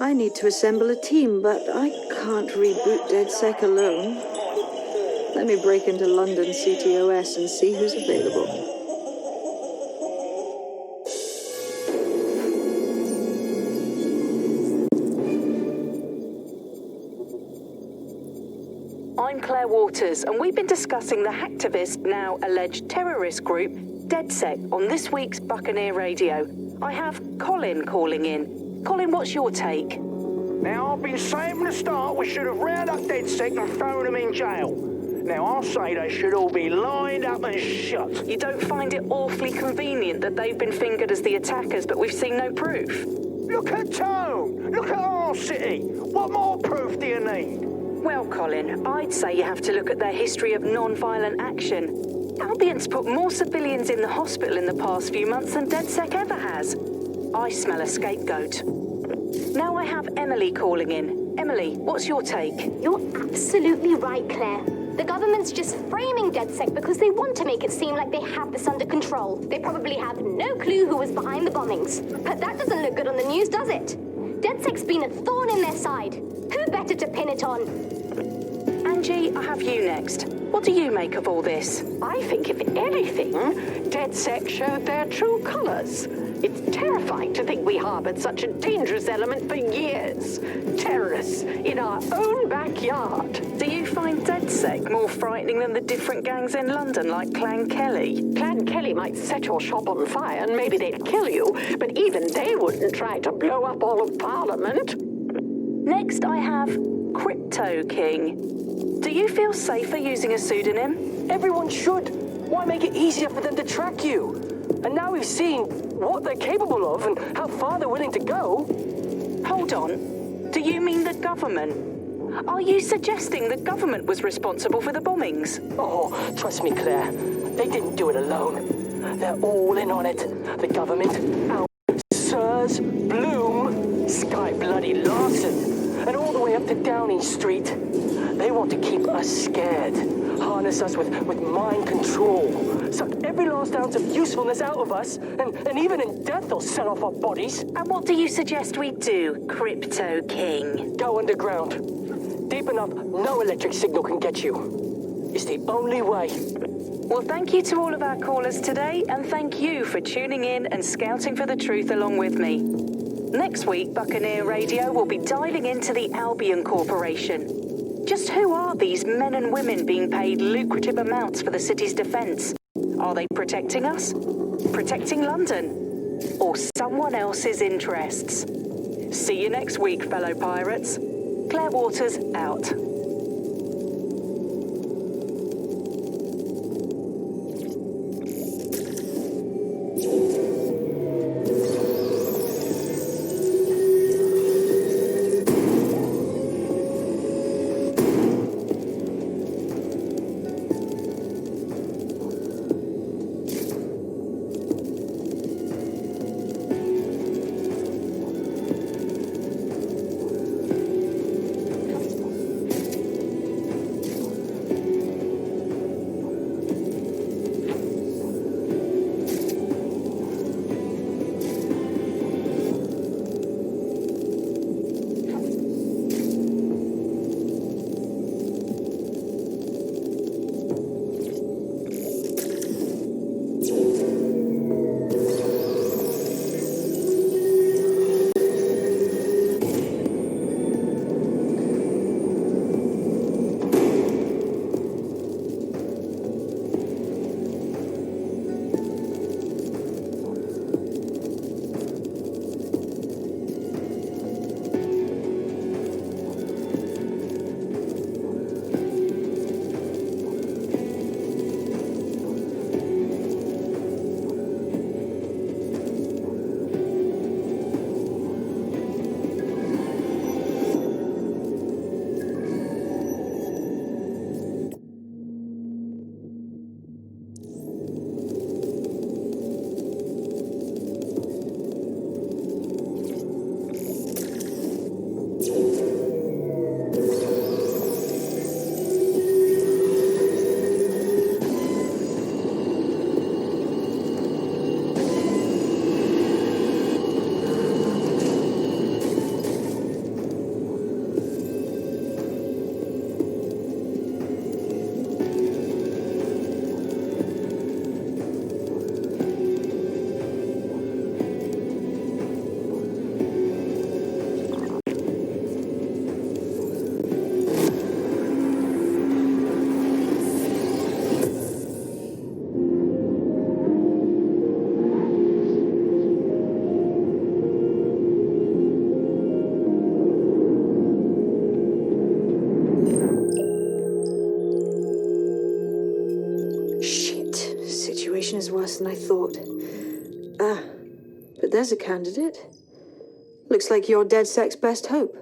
I need to assemble a team, but I can't reboot DedSec alone. Let me break into London ctOS and see who's available. I'm Claire Waters, and we've been discussing the hacktivist, now alleged terrorist group, DedSec, on this week's Buccaneer Radio. I have Colin calling in. Colin, what's your take? Now, I've been saying from the start we should have rounded up DedSec and thrown them in jail. Now, I'll say they should all be lined up and shot. You don't find it awfully convenient that they've been fingered as the attackers, but we've seen no proof? Look at Tone! Look at our city! What more proof do you need? Well, Colin, I'd say you have to look at their history of non-violent action. Albion's put more civilians in the hospital in the past few months than DedSec ever has. I smell a scapegoat. Now I have Emily calling in. Emily, what's your take? You're absolutely right, Claire. The government's just framing DedSec because they want to make it seem like they have this under control. They probably have no clue who was behind the bombings. But that doesn't look good on the news, does it? DedSec's been a thorn in their side. Who better to pin it on? Angie, I have you next. What do you make of all this? I think, if anything, DedSec showed their true colors. It's terrifying to think we harbored such a dangerous element for years. Terrorists in our own backyard. Do you find DedSec more frightening than the different gangs in London, like Clan Kelly? Clan Kelly might set your shop on fire and maybe they'd kill you, but even they wouldn't try to blow up all of Parliament. Next, I have Crypto King. Do you feel safer using a pseudonym? Everyone should. Why make it easier for them to track you? And now we've seen what they're capable of and how far they're willing to go. Hold on. Do you mean the government? Are you suggesting the government was responsible for the bombings? Oh, trust me, Claire. They didn't do it alone. They're all in on it. The government, our Sirs, Bloom, Sky Bloody Larson, and all the way up to Downing Street. They want to keep us scared, harness us with mind control, suck every last ounce of usefulness out of us, and even in death they'll sell off our bodies. And what do you suggest we do, Crypto King? Go underground. Deep enough, no electric signal can get you. It's the only way. Well, thank you to all of our callers today, and thank you for tuning in and scouting for the truth along with me. Next week, Buccaneer Radio will be diving into the Albion Corporation. Just who are these men and women being paid lucrative amounts for the city's defence? Are they protecting us? Protecting London? Or someone else's interests? See you next week, fellow pirates. Claire Waters, out. I thought. But there's a candidate. Looks like you're DedSec's best hope.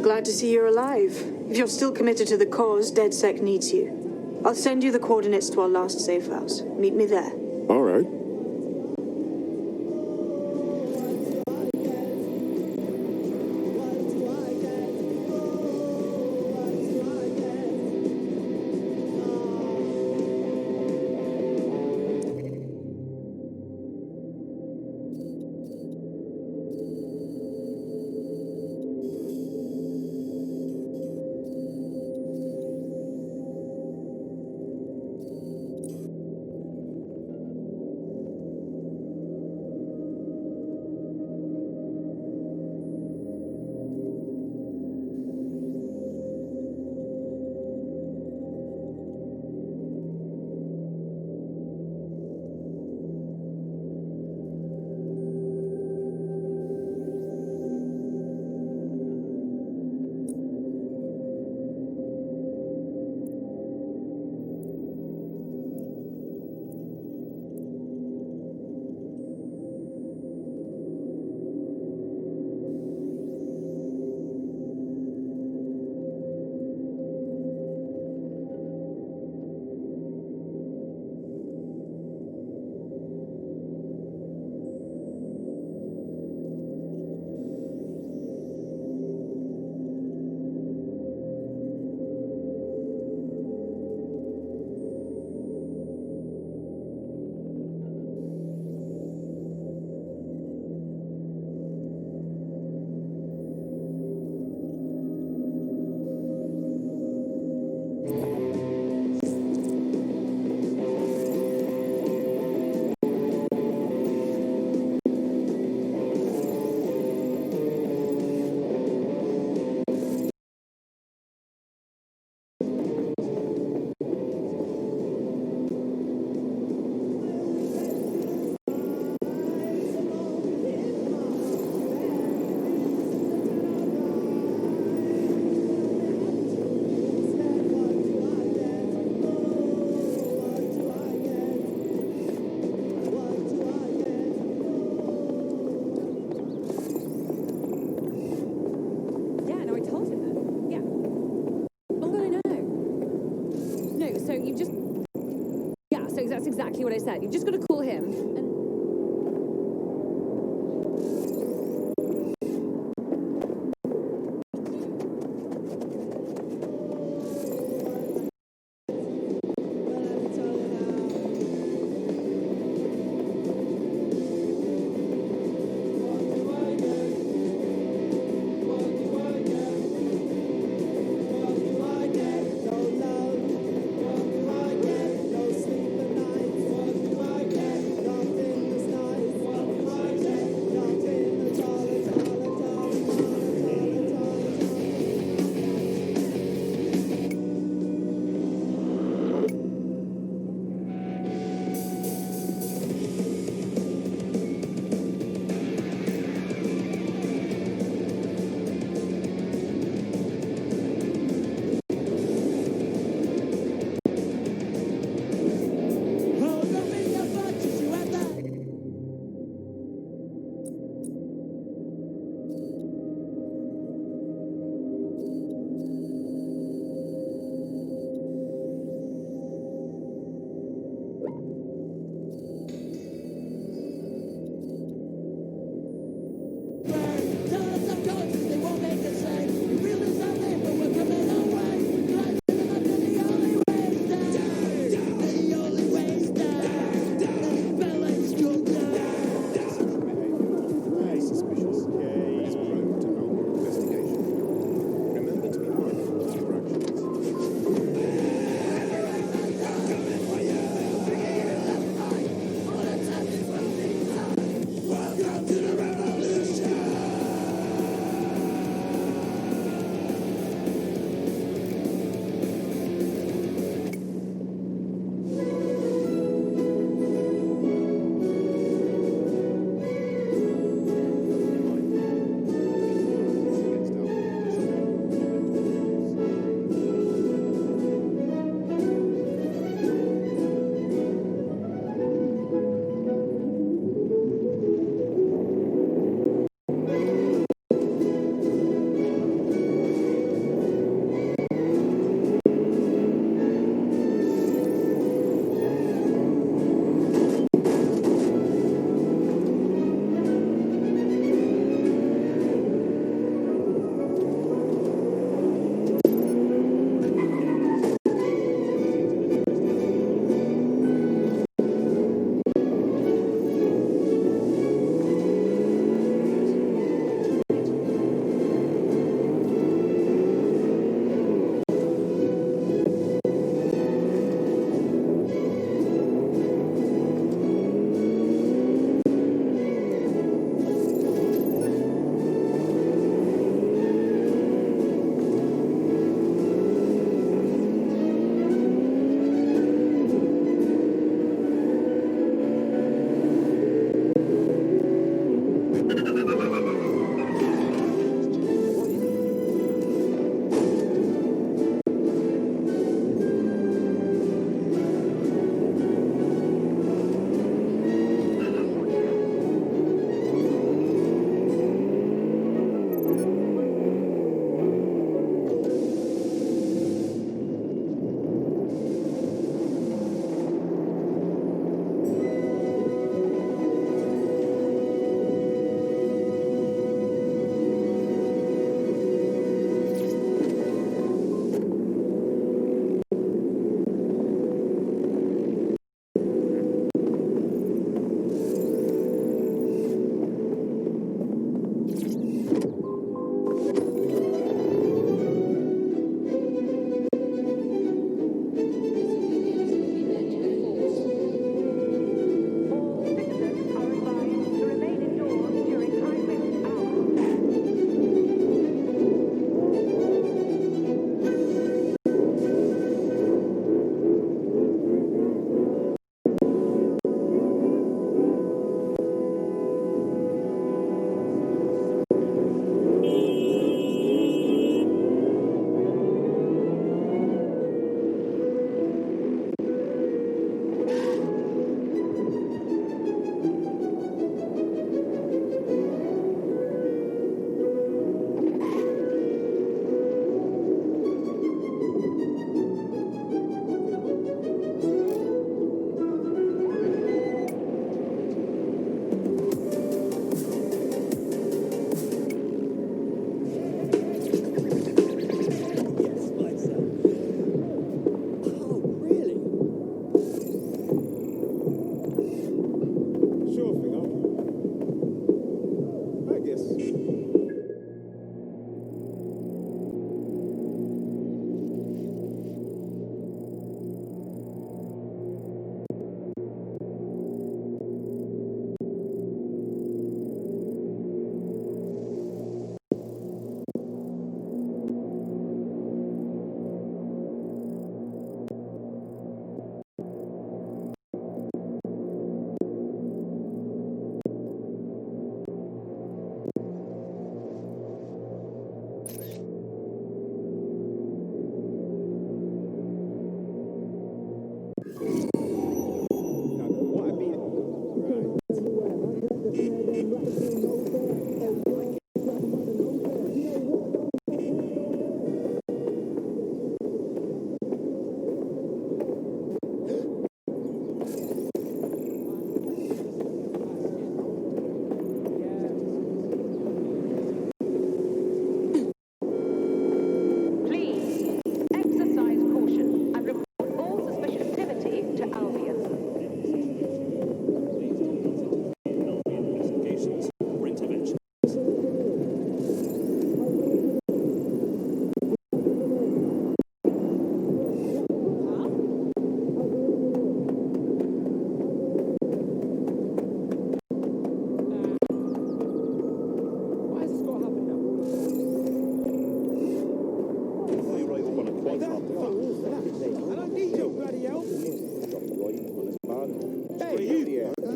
Glad to see you're alive. If you're still committed to the cause, DedSec needs you. I'll send you the coordinates to our last safe house. Meet me there. All right. That's exactly what I said. You've just got to call him and...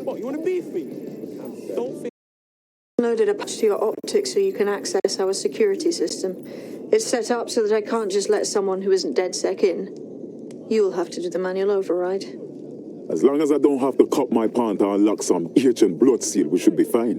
What, you want to beef me? Don't think. Loaded a patch to your optics so you can access our security system. It's set up so that I can't just let someone who isn't DedSec in. You'll have to do the manual override. As long as I don't have to cut my pant or unlock some ancient blood seal, we should be fine.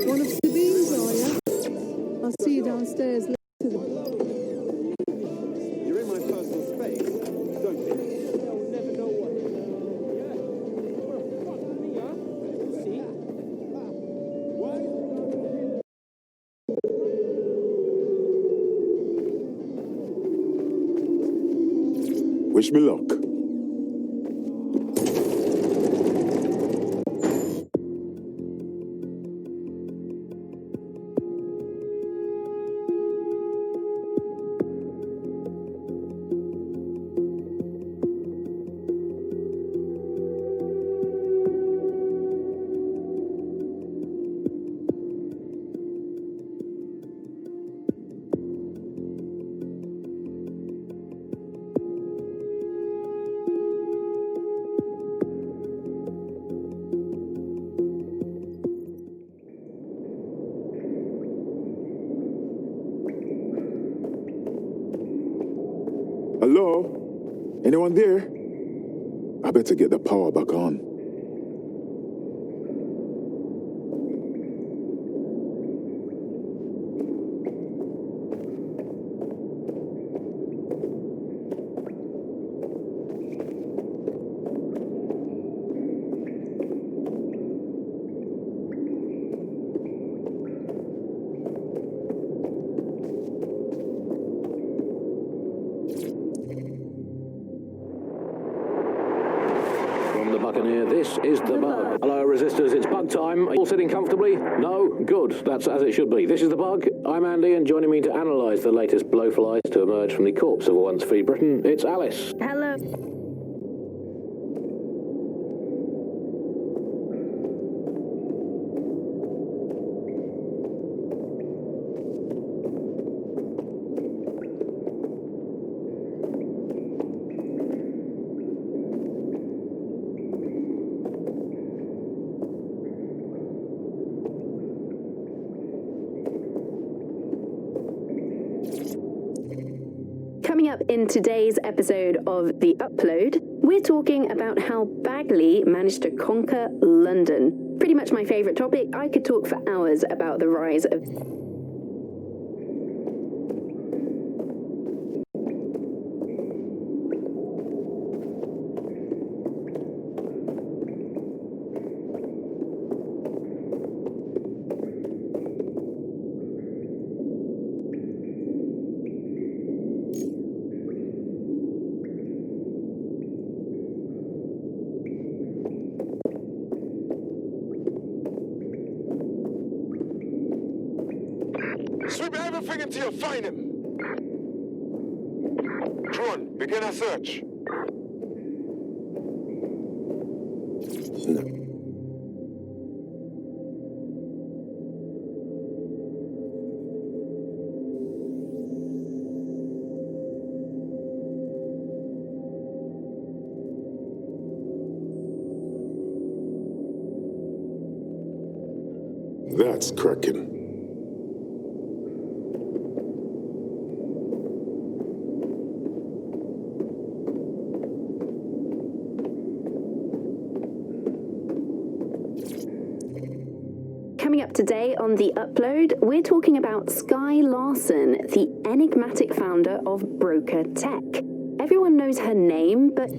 One of Sabine's, are you? I'll see you downstairs later. You're in my personal space, don't you? They'll never know what. Wish me luck. Hello? Anyone there? I better get the power back on. This is the bug. Hello, resistors. It's bug time. Are you all sitting comfortably? No? Good. That's as it should be. This is the bug. I'm Andy, and joining me to analyse the latest blowflies to emerge from the corpse of a once free Britain, it's Alice. Hello. Coming up in today's episode of The Upload, we're talking about how Bagley managed to conquer London. Pretty much my favourite topic. I could talk for hours about the rise of... Sweep everything until you find him. Drone, begin a search. No. That's cracking. Coming up today on The Upload, we're talking about Skye Larson, the enigmatic founder of Broker Tech. Everyone knows her name, but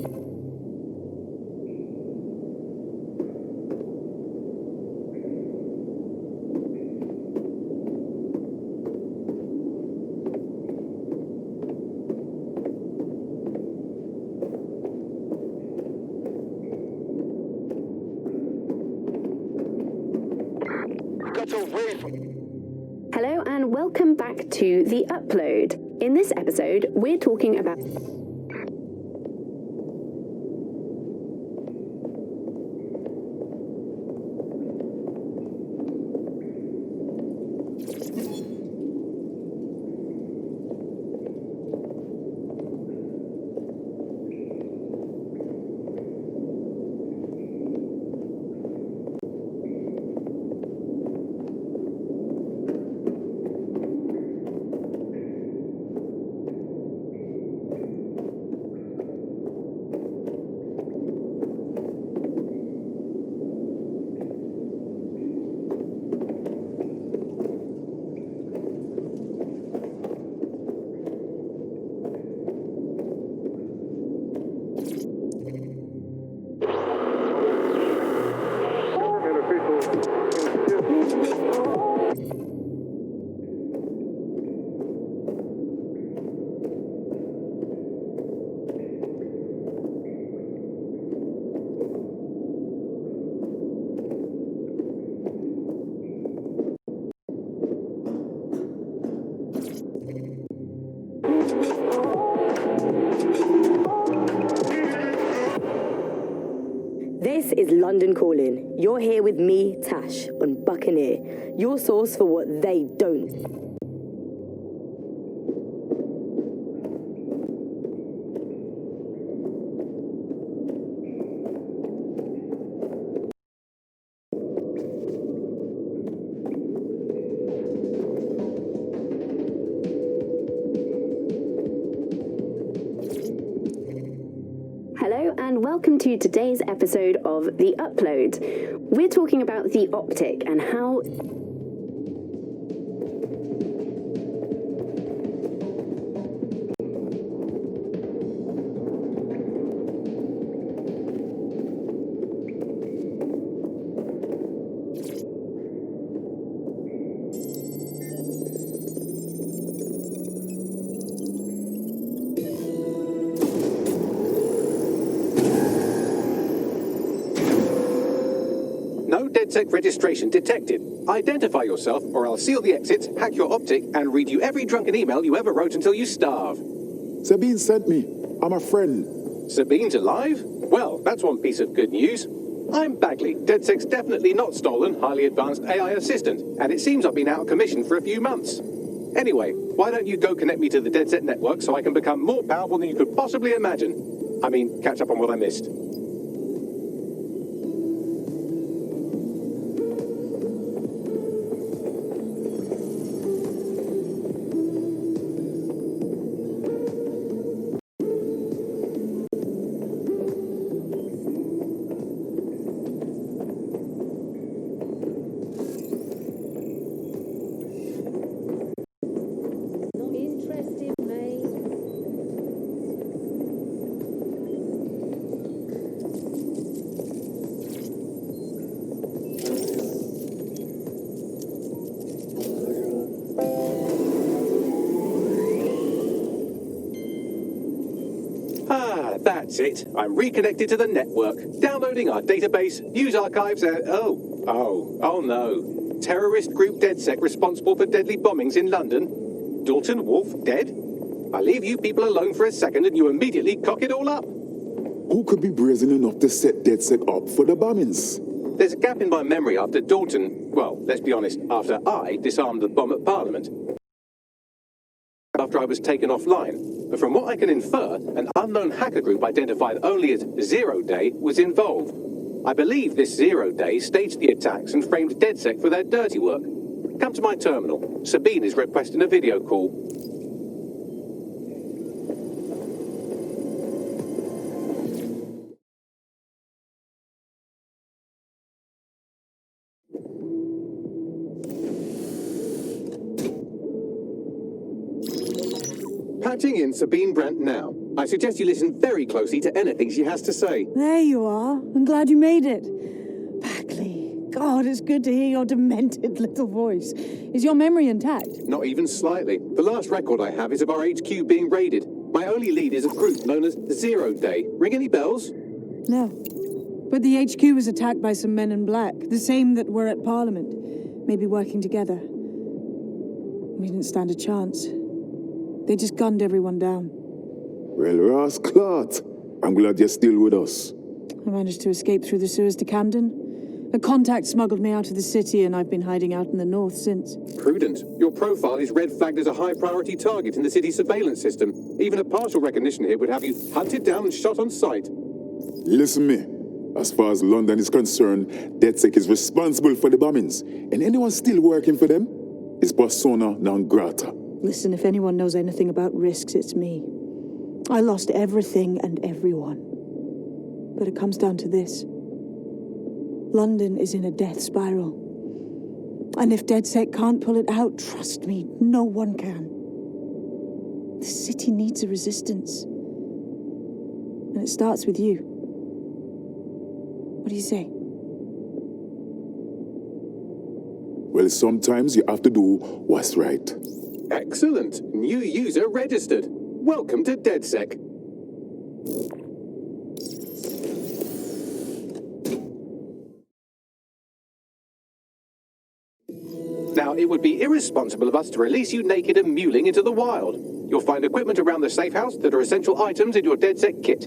hello and welcome back to The Upload. In this episode, we're talking about This is London Calling. You're here with me, Tash, on Buccaneer, your source for what they don't. And welcome to today's episode of The Upload. We're talking about the optic and how DedSec registration detected. Identify yourself, or I'll seal the exits, hack your optic, and read you every drunken email you ever wrote until you starve. Sabine sent me. I'm a friend. Sabine's alive? Well, that's one piece of good news. I'm Bagley, DedSec's definitely not stolen, highly advanced AI assistant, and it seems I've been out of commission for a few months. Anyway, why don't you go connect me to the DedSec network so I can become more powerful than you could possibly imagine? I mean, catch up on what I missed. That's it. I'm reconnected to the network, downloading our database, news archives, and oh no. Terrorist group DedSec responsible for deadly bombings in London. Dalton Wolf dead? I leave you people alone for a second and you immediately cock it all up. Who could be brazen enough to set DedSec up for the bombings? There's a gap in my memory after Dalton, well, let's be honest, after I disarmed the bomb at Parliament. After I was taken offline. But from what I can infer, an unknown hacker group identified only as 0 Day was involved. I believe this 0 day staged the attacks and framed DedSec for their dirty work. Come to my terminal. Sabine is requesting a video call. Patching in Sabine Brandt now. I suggest you listen very closely to anything she has to say. There you are. I'm glad you made it. Bagley, God, it's good to hear your demented little voice. Is your memory intact? Not even slightly. The last record I have is of our HQ being raided. My only lead is a group known as 0 Day. Ring any bells? No. But the HQ was attacked by some men in black, the same that were at Parliament. Maybe working together. We didn't stand a chance. They just gunned everyone down. Well, Ross Clark, I'm glad you're still with us. I managed to escape through the sewers to Camden. A contact smuggled me out of the city, and I've been hiding out in the north since. Prudent. Your profile is red flagged as a high-priority target in the city's surveillance system. Even a partial recognition here would have you hunted down and shot on sight. Listen me. As far as London is concerned, DedSec is responsible for the bombings, and anyone still working for them is persona non grata. Listen, if anyone knows anything about risks, it's me. I lost everything and everyone. But it comes down to this. London is in a death spiral. And if DedSec can't pull it out, trust me, no one can. The city needs a resistance. And it starts with you. What do you say? Well, sometimes you have to do what's right. Excellent. New user registered. Welcome to DedSec. Now, it would be irresponsible of us to release you naked and mewling into the wild. You'll find equipment around the safe house that are essential items in your DedSec kit.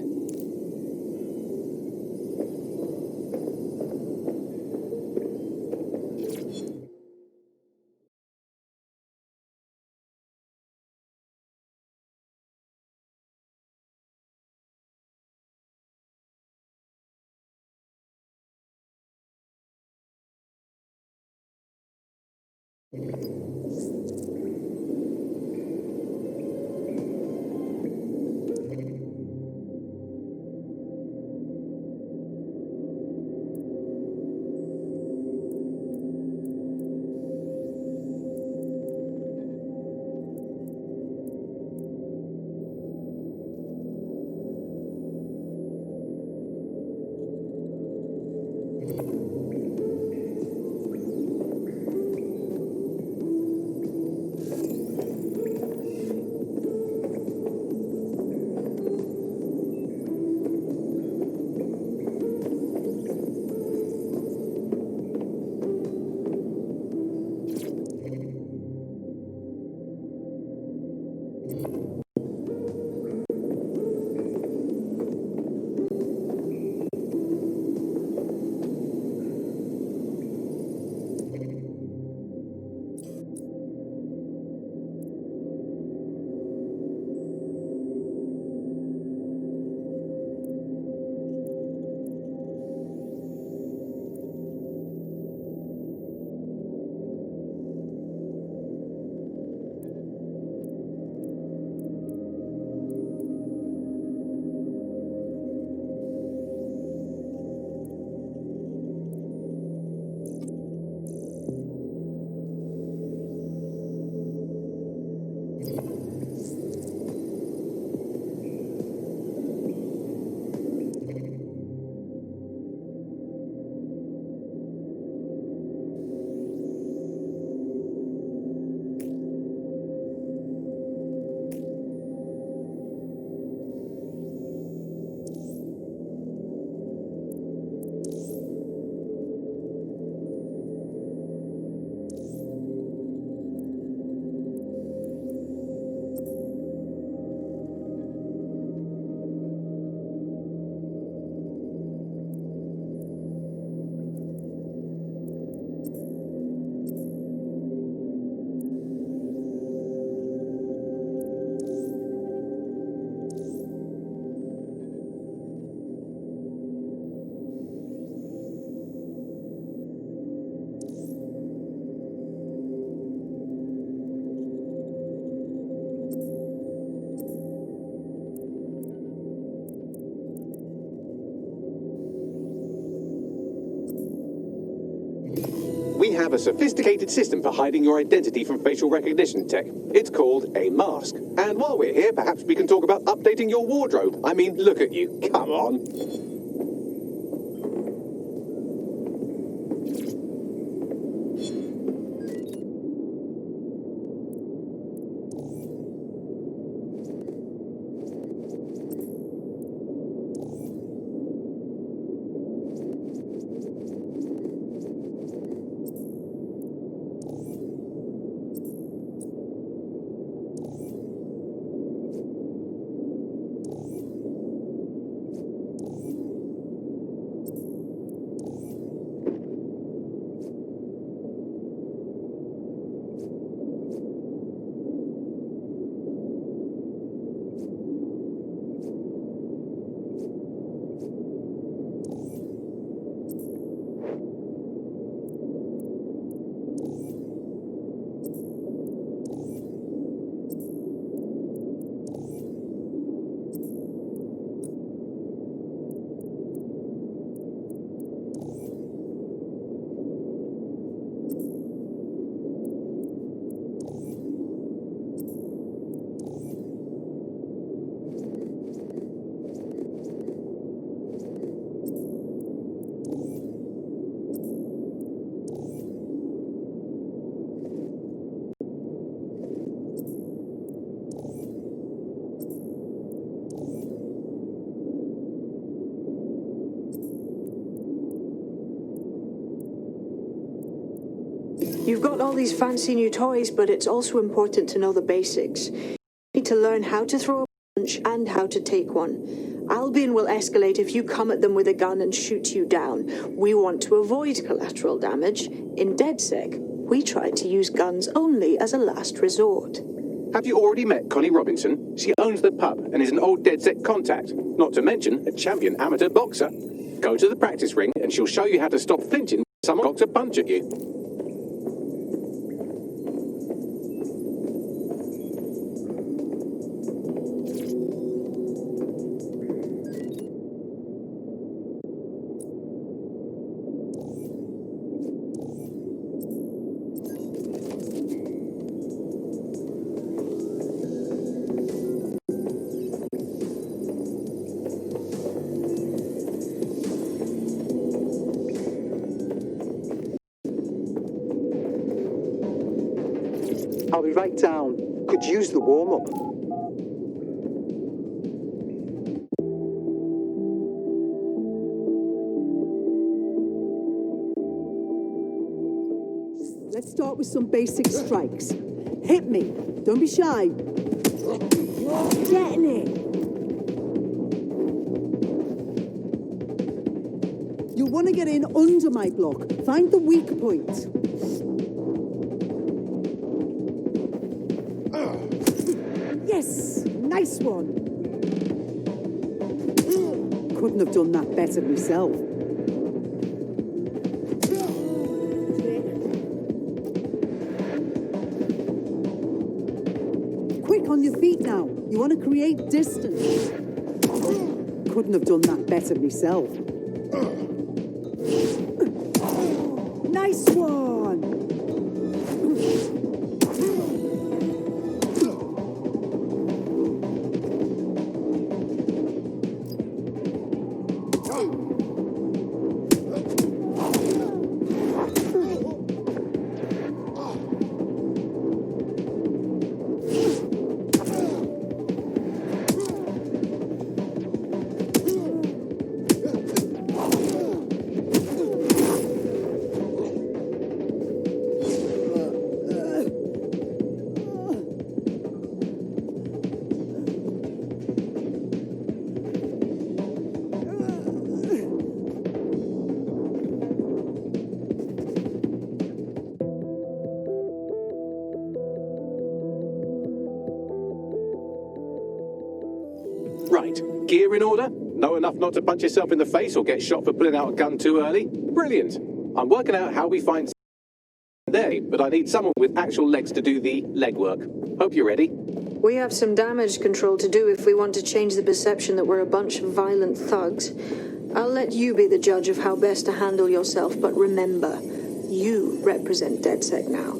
We have a sophisticated system for hiding your identity from facial recognition tech. It's called a mask. And while we're here, perhaps we can talk about updating your wardrobe. I mean, look at you. Come on. You've got all these fancy new toys, but it's also important to know the basics. You need to learn how to throw a punch and how to take one. Albion will escalate if you come at them with a gun and shoot you down. We want to avoid collateral damage. In DedSec, we try to use guns only as a last resort. Have you already met Connie Robinson? She owns the pub and is an old DedSec contact, not to mention a champion amateur boxer. Go to the practice ring and she'll show you how to stop flinching when someone cocks a punch at you. I'll be right down. Could use the warm-up. Let's start with some basic strikes. Hit me. Don't be shy. Detonate. You'll want to get in under my block. Find the weak point. Yes! Nice one! Couldn't have done that better myself. Quick, on your feet now. You want to create distance. Couldn't have done that better myself. Nice one! Right, gear in order? Know enough not to punch yourself in the face or get shot for pulling out a gun too early? Brilliant. I'm working out how we find there, but I need someone with actual legs to do the legwork. Hope you're ready. We have some damage control to do if we want to change the perception that we're a bunch of violent thugs. I'll let you be the judge of how best to handle yourself, but remember, you represent DedSec now.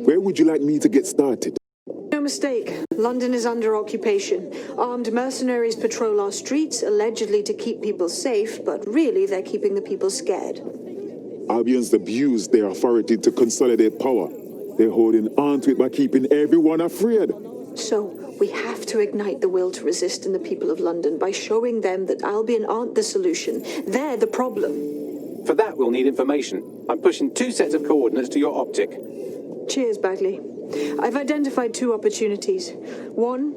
Where would you like me to get started? No mistake. London is under occupation. Armed mercenaries patrol our streets, allegedly to keep people safe, but really they're keeping the people scared. Albions abuse their authority to consolidate power. They're holding on to it by keeping everyone afraid. So, we have to ignite the will to resist in the people of London by showing them that Albion aren't the solution. They're the problem. For that, we'll need information. I'm pushing 2 sets of coordinates to your optic. Cheers, Bagley. I've identified 2 opportunities. 1,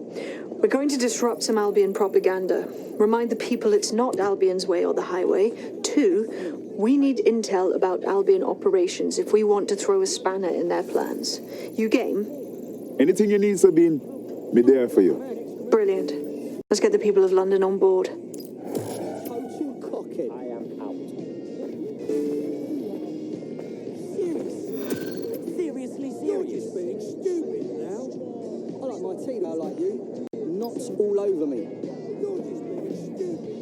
we're going to disrupt some Albion propaganda. Remind the people it's not Albion's way or the highway. 2, we need intel about Albion operations if we want to throw a spanner in their plans. You game? Anything you need, Sabine, me there for you. Brilliant. Let's get the people of London on board. Total cockhead. I am out. Seriously? You're just being stupid now. I like my team, I like you. Not all over me. You're just being stupid.